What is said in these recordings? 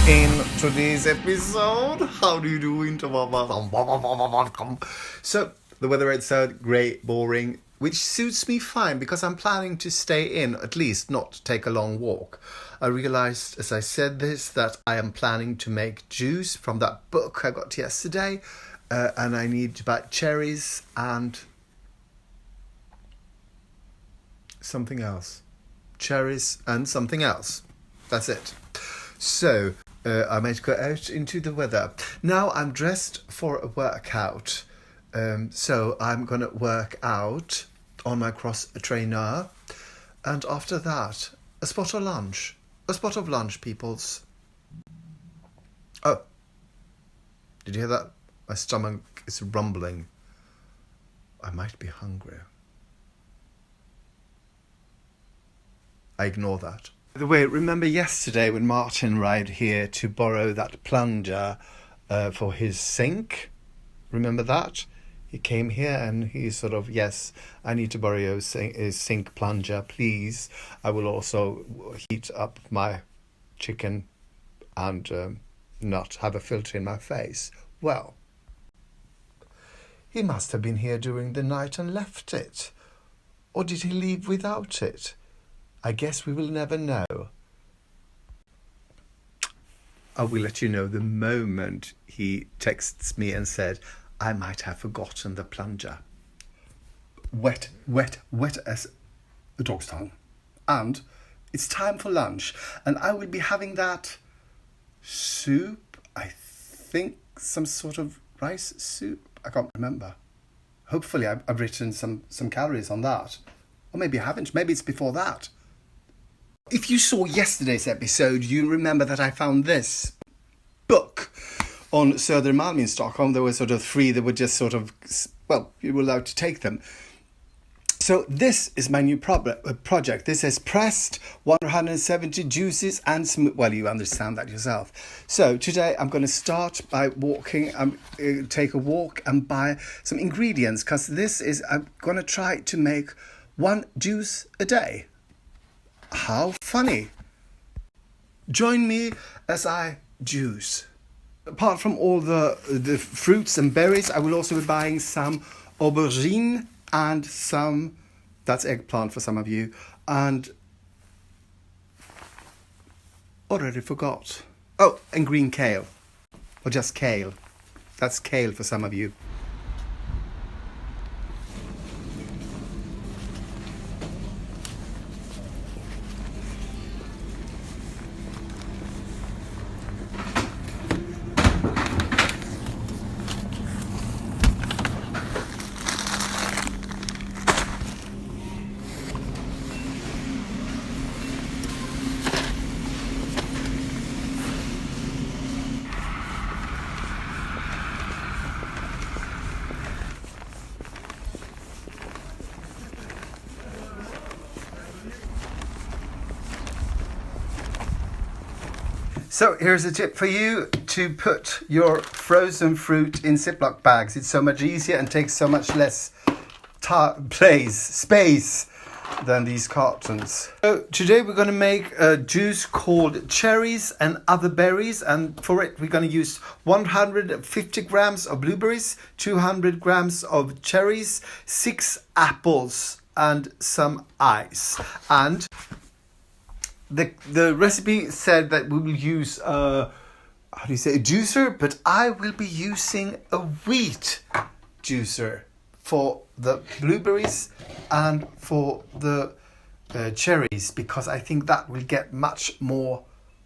in today's episode. How do you do? So the weather outside, grey, boring, which suits me fine because I'm planning to stay in, at least not take a long walk. I realised as I said this that I am planning to make juice from that book I got yesterday, and I need to buy cherries and something else. Cherries and something else. That's it. So I might go out into the weather. Now I'm dressed for a workout. So I'm going to work out on my crosstrainer. And after that, a spot of lunch. A spot of lunch, peoples. Oh, did you hear that? My stomach is rumbling. I might be hungry. I ignore that. By the way, remember yesterday when Martin arrived here to borrow that plunger for his sink? Remember that? He came here and he sort of, yes, I need to borrow his sink plunger, please. I will also heat up my chicken and not have a filter in my face. Well, he must have been here during the night and left it. Or did he leave without it? I guess we will never know. I will let you know the moment he texts me and said, I might have forgotten the plunger. Wet as a dog's tongue. And it's time for lunch. And I will be having that soup. I think some sort of rice soup. I can't remember. Hopefully I've written some calories on that. Or maybe I haven't. Maybe it's before that. If you saw yesterday's episode, you remember that I found this book on Södermalm in Stockholm. There were sort of three that were just sort of, well, you were allowed to take them. So this is my new project. This is pressed 170 juices and well, you understand that yourself. So today I'm going to start by walking, take a walk and buy some ingredients because I'm going to try to make one juice a day. How funny. Join me as I juice. Apart from all the fruits and berries, I will also be buying some aubergine and some, that's eggplant for some of you, and already forgot. Oh, and green kale, or just kale. That's kale for some of you. So here's a tip for you to put your frozen fruit in Ziploc bags. It's so much easier and takes so much less space than these cartons. So today we're going to make a juice called cherries and other berries, and for it we're going to use 150 grams of blueberries, 200 grams of cherries, 6 apples and some ice. And the recipe said that we will use a juicer, but I will be using a wheat juicer for the blueberries and for the cherries, because I think that will get much more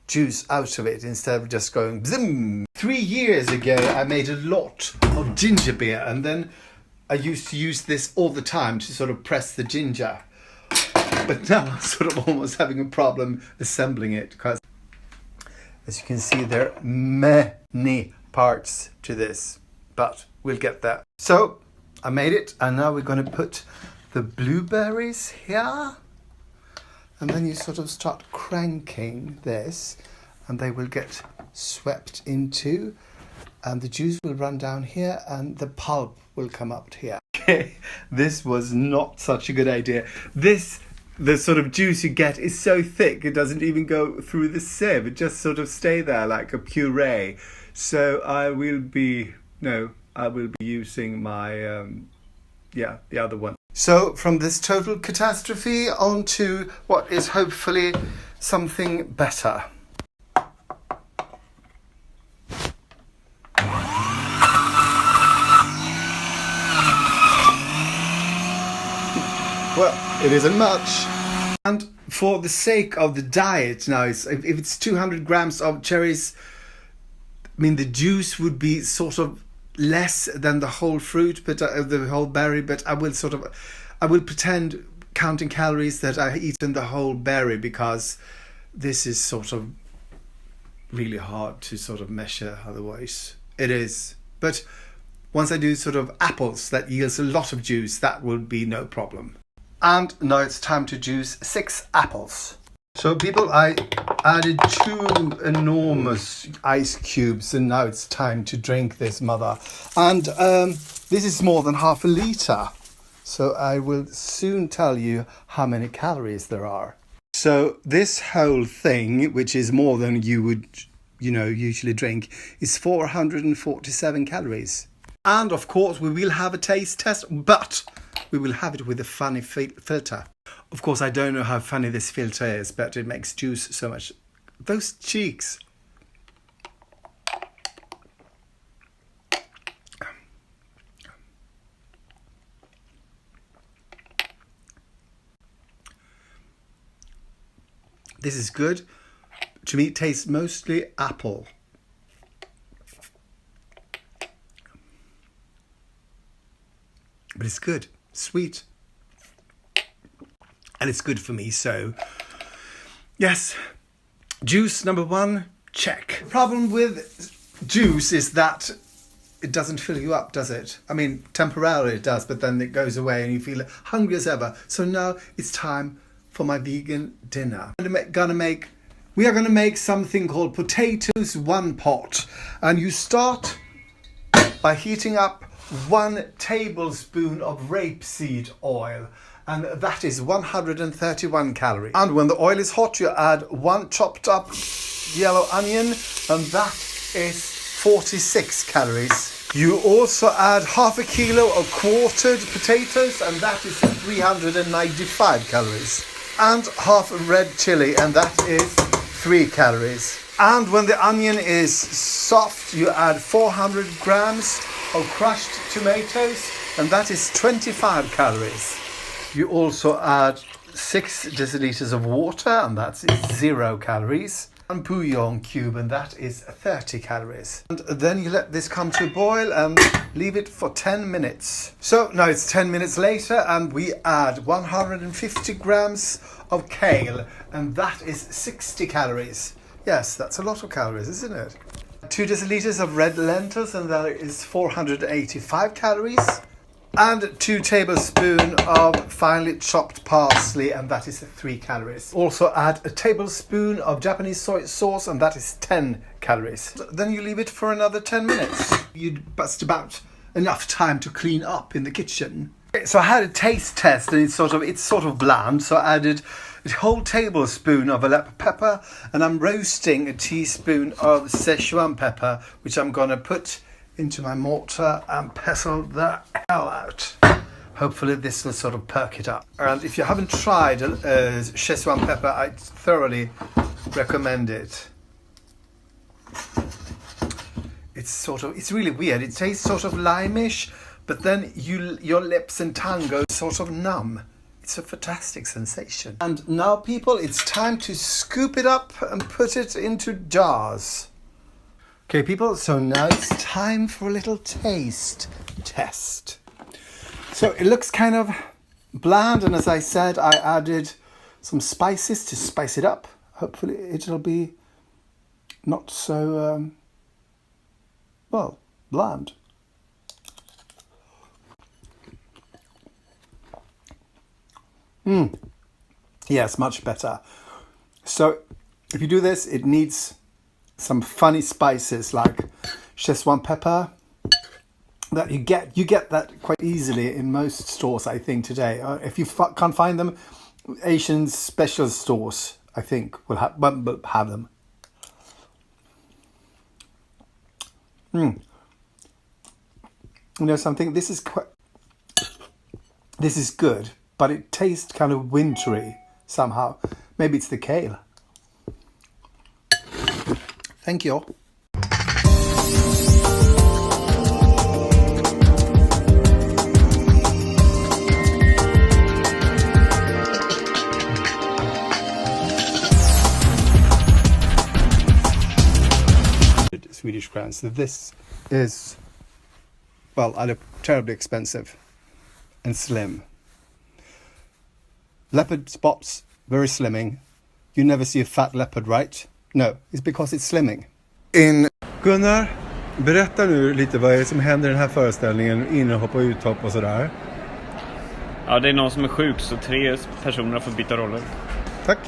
juice out of it instead of just going zim. 3 years ago I made a lot of ginger beer, and then I used to use this all the time to sort of press the ginger. But now I'm sort of almost having a problem assembling it because, as you can see, there are many parts to this, but we'll get there. So I made it, and now we're going to put the blueberries here, and then you sort of start cranking this, and they will get swept into, and the juice will run down here, and the pulp will come up here. Okay, this was not such a good idea. This the sort of juice you get is so thick it doesn't even go through the sieve. It just sort of stay there like a puree. So I will be using my the other one. So from this total catastrophe on to what is hopefully something better. Well, it isn't much. And for the sake of the diet now, if it's 200 grams of cherries, I mean, the juice would be sort of less than the whole fruit, but the whole berry. But I will pretend, counting calories, that I eaten the whole berry, because this is sort of really hard to sort of measure otherwise. It is. But once I do sort of apples that yields a lot of juice, that will be no problem. And now it's time to juice 6 apples. So people, I added 2 enormous ice cubes, and now it's time to drink this mother. And this is more than half a litre. So I will soon tell you how many calories there are. So this whole thing, which is more than you would, usually drink, is 447 calories. And of course we will have a taste test, but we will have it with a funny filter. Of course, I don't know how funny this filter is, but it makes juice so much. Those cheeks. This is good. To me, it tastes mostly apple. But it's good. Sweet. And it's good for me, so yes, juice number 1, check. The problem with juice is that it doesn't fill you up, does it? I mean, temporarily it does, but then it goes away and you feel hungry as ever. So now it's time for my vegan dinner. We are going to make something called potatoes one pot, and you start by heating up 1 tablespoon of rapeseed oil. And that is 131 calories. And when the oil is hot, you add 1 chopped up yellow onion, and that is 46 calories. You also add half a kilo of quartered potatoes, and that is 395 calories. And half a red chili, and that is 3 calories. And when the onion is soft, you add 400 grams of crushed tomatoes, and that is 25 calories. You also add 6 deciliters of water, and that's 0 calories. 1 bouillon cube, and that is 30 calories. And then you let this come to a boil and leave it for 10 minutes. So now it's 10 minutes later, and we add 150 grams of kale, and that is 60 calories. Yes, that's a lot of calories, isn't it? 2 deciliters of red lentils, and that is 485 calories. And 2 tablespoons of finely chopped parsley, and that is 3 calories. Also add a tablespoon of Japanese soy sauce, and that is 10 calories. Then you leave it for another 10 minutes. You'd bust about enough time to clean up in the kitchen. So I had a taste test, and it's sort of bland. So I added a whole tablespoon of Aleppo pepper, and I'm roasting a teaspoon of Szechuan pepper, which I'm gonna put into my mortar and pestle the hell out. Hopefully this will sort of perk it up. And if you haven't tried Szechuan pepper, I thoroughly recommend it. It's really weird. It tastes sort of limeish, but then your lips and tongue go sort of numb. It's a fantastic sensation. And now, people, it's time to scoop it up and put it into jars. Okay, people, so now it's time for a little taste test. So it looks kind of bland, and as I said, I added some spices to spice it up. Hopefully it'll be not so, bland. Yes, much better. So if you do this, it needs some funny spices like Szechuan pepper. That you get that quite easily in most stores, I think, today. If you can't find them, Asian special stores, I think, will have them. You know something? This is good, but it tastes kind of wintry somehow. Maybe it's the kale. Thank you. Swedish crowns. So this is, well, either terribly expensive and slim. Leopard spots, very slimming. You never see a fat leopard, right? No, it's because it's slimming. Gunnar, berätta nu lite vad är det som händer i den här föreställningen, inhopp och uthopp och sådär. Ja, det är någon som är sjuk så 3 personer får byta roller. Tack.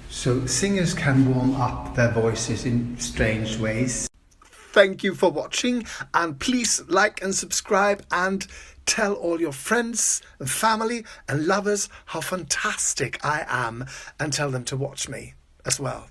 So singers can warm up their voices in strange ways. Thank you for watching, and please like and subscribe and tell all your friends and family and lovers how fantastic I am, and tell them to watch me as well.